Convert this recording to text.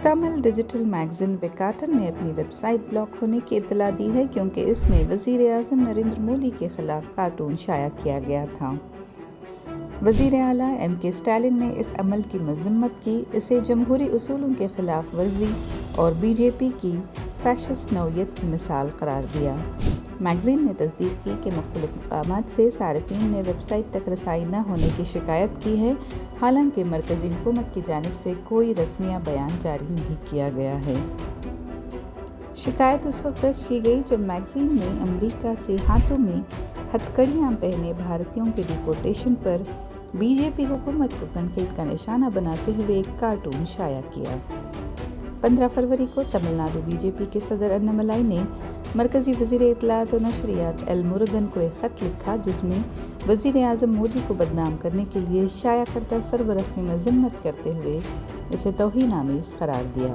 Tamil digital magazine وکاٹن نے اپنی web site block ہونے کی اطلاع دی ہے کیونکہ اس میں وزیر اعظم نریندر مودی کے خلاف کارٹون شائع کیا گیا تھا۔ وزیر اعلیٰ ایم کے اسٹالن نے اس عمل کی مذمت کی، اسے جمہوری اصولوں کے خلاف ورزی اور بی جے پی کی فیشسٹ نوعیت کی مثال قرار دیا۔ میگزین نے تصدیق کی کہ مختلف مقامات سے صارفین نے ویب سائٹ تک رسائی نہ ہونے کی شکایت کی ہے، حالانکہ مرکزی حکومت کی جانب سے کوئی رسمیہ بیان جاری نہیں کیا گیا ہے۔ شکایت اس وقت درج کی گئی جب میگزین نے امریکہ سے ہاتھوں میں ہتھ کڑیاں پہنے بھارتیوں کے ڈیپورٹیشن پر بی جے پی حکومت کو تنقید کا نشانہ بناتے ہوئے ایک کارٹون شائع کیا۔ 15 فروری کو تمل ناڈو بی جے پی کے صدر اناملائی نے مرکزی وزیر اطلاعات و نشریات ایل مرگن کو ایک خط لکھا جس میں وزیر اعظم مودی کو بدنام کرنے کے لیے شائع کردہ سربراہ کی مذمت کرتے ہوئے اسے توہین آمیز قرار دیا۔